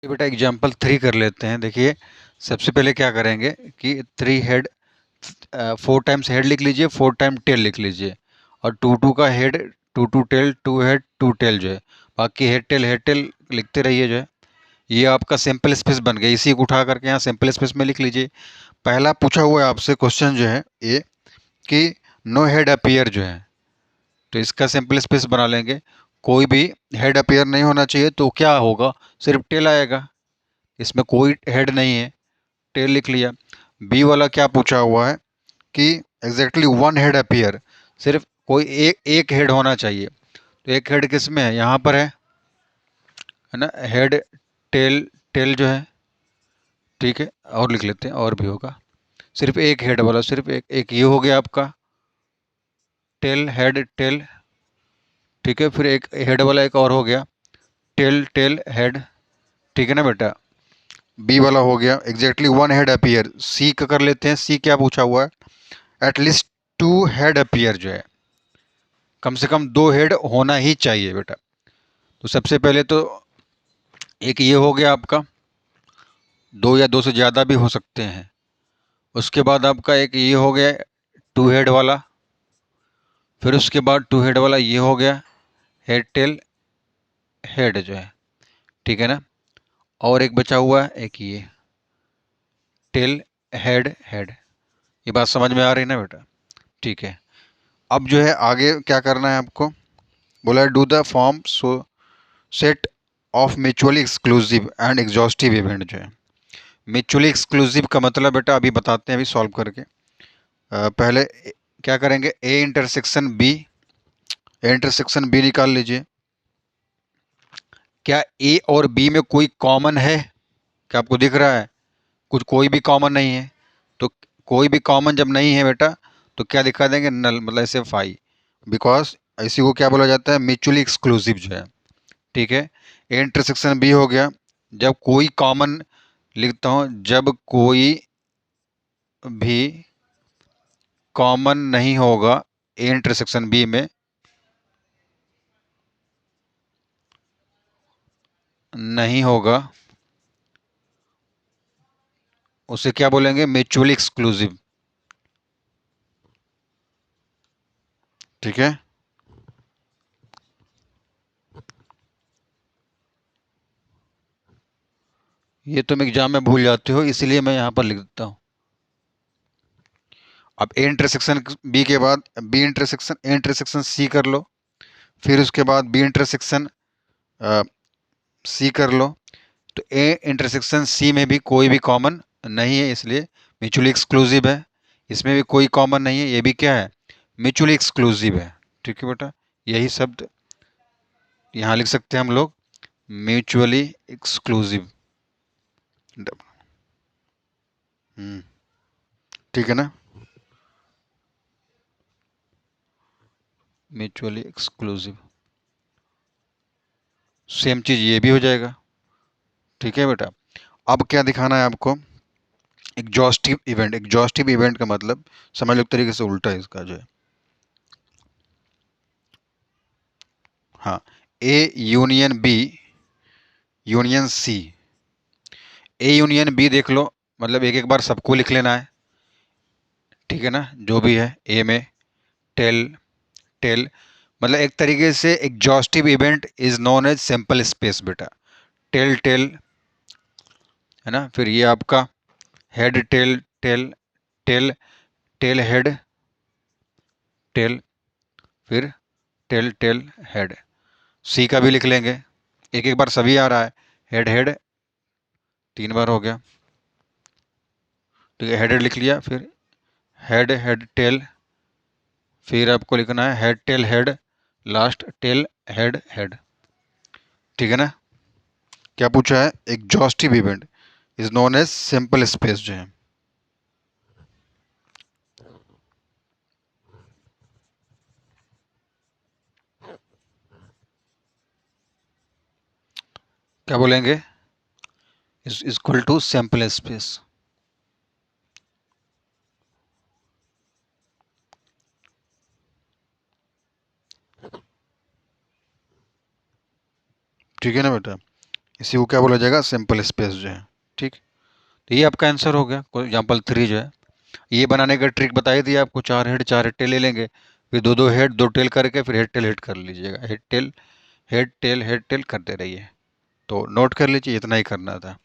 ये बेटा एग्जाम्पल 3 कर लेते हैं। देखिए, सबसे पहले क्या करेंगे कि 3 हेड 4 टाइम्स हेड लिख लीजिए, 4 टाइम टेल लिख लीजिए, और 2 का हेड, 2 टेल, 2 हेड 2 टेल जो है, बाकी हेड टेल लिखते रहिए जो है। ये आपका सिंपल स्पेस बन गया। इसी को उठा करके यहाँ सिंपल स्पेस में लिख लीजिए। पहला पूछा हुआ है आपसे क्वेश्चन जो है ये, कि नो हेड अपीयर जो है, तो इसका सिंपल स्पेस बना लेंगे। कोई भी हेड अपीयर नहीं होना चाहिए, तो क्या होगा, सिर्फ टेल आएगा। इसमें कोई हेड नहीं है, टेल लिख लिया। बी वाला क्या पूछा हुआ है कि एग्जैक्टली वन हेड अपीयर, सिर्फ कोई एक हेड होना चाहिए। तो एक हेड किस में है, यहाँ पर है ना, हेड टेल, टेल जो है, ठीक है। और लिख लेते हैं, और भी होगा। सिर्फ एक हेड वाला, सिर्फ एक एक ये हो गया आपका टेल हेड टेल, ठीक है। फिर एक हेड वाला एक और हो गया, टेल टेल हेड, ठीक है ना बेटा। बी वाला हो गया एग्जैक्टली वन हेड अपीयर। सी का कर लेते हैं। सी क्या पूछा हुआ है, एटलीस्ट 2 हेड अपीयर जो है, कम से कम 2 हेड होना ही चाहिए बेटा। तो सबसे पहले तो एक ये हो गया आपका, 2 या 2 से ज़्यादा भी हो सकते हैं। उसके बाद आपका एक ये हो गया 2 हेड वाला। फिर उसके बाद 2 हेड वाला ये हो गया हेड टेल हेड जो है, ठीक है ना। और एक बचा हुआ है, एक ये टेल हेड हेड। ये बात समझ में आ रही है ना बेटा, ठीक है। अब जो है आगे क्या करना है आपको, बोला है do the form so set of mutually exclusive and exhaustive event जो है। म्यूचुअली एक्सक्लूसिव का मतलब बेटा अभी बताते हैं, अभी सॉल्व करके। पहले क्या करेंगे, A intersection B, A intersection B निकाल लीजिए। क्या ए और बी में कोई कॉमन है, क्या आपको दिख रहा है, कुछ कोई भी कॉमन नहीं है। तो कोई भी कॉमन जब नहीं है बेटा, तो क्या दिखा देंगे, नल, मतलब ऐसे फाई, बिकॉज इसी को क्या बोला जाता है, म्यूचुअली एक्सक्लूसिव जो है, ठीक है। ए इंटरसेक्शन बी हो गया, जब कोई कॉमन, लिखता हूँ, जब कोई भी कॉमन नहीं होगा ए इंटरसेक्शन बी में, नहीं होगा, उसे क्या बोलेंगे, म्यूचुअली एक्सक्लूसिव, ठीक है। ये तुम एग्जाम में भूल जाते हो, इसलिए मैं यहाँ पर लिख देता हूँ। अब ए इंटरसेक्शन बी के बाद B intersection A intersection C कर लो, फिर उसके बाद बी इंटरसेक्शन सी कर लो। तो ए इंटरसेक्शन सी में भी कोई भी कॉमन नहीं है, इसलिए म्यूचुअली एक्सक्लूसिव है। इसमें भी कोई कॉमन नहीं है, ये भी क्या है, म्यूचुअली एक्सक्लूसिव है, ठीक है बेटा। यही शब्द यहाँ लिख सकते हैं हम लोग, म्यूचुअली एक्सक्लूसिव। ठीक है ना, म्यूचुअली एक्सक्लूसिव, सेम चीज़ ये भी हो जाएगा, ठीक है बेटा। अब क्या दिखाना है आपको, एग्जॉस्टिव इवेंट। एग्जॉस्टिव इवेंट का मतलब समझ लो एक तरीके से उल्टा है इसका जो है। हाँ, A union B union C, A union B देख लो, मतलब एक एक बार सबको लिख लेना है, ठीक है ना। जो भी है ए में, टेल टेल, मतलब एक तरीके से exhaustive event is known as simple space बेटा। टेल टेल, है ना। फिर ये आपका head tail tail tail, tail head tail, फिर टेल टेल हेड। सी का भी लिख लेंगे, एक एक बार सभी आ रहा है, हेड हेड 3 बार हो गया, ठीक है। हेड हेड लिख लिया, फिर हेड हेड टेल, फिर आपको लिखना है head tail head, last tail head head, ठीक है ना। क्या पूछा है, exhaustive event is known as simple space जो है। क्या बोलेंगे, is equal to simple space, ठीक है ना बेटा। इसी को क्या बोला जाएगा, सिंपल स्पेस जो है। ठीक, तो ये आपका आंसर हो गया एग्जाम्पल 3 जो है। ये बनाने का ट्रिक बताई दी आपको, 4 हेड 4 टेल ले लेंगे, फिर 2 2 हेड 2 टेल करके फिर हेड कर लीजिएगा, हेड टेल करते रहिए। तो नोट कर लीजिए, इतना ही करना था।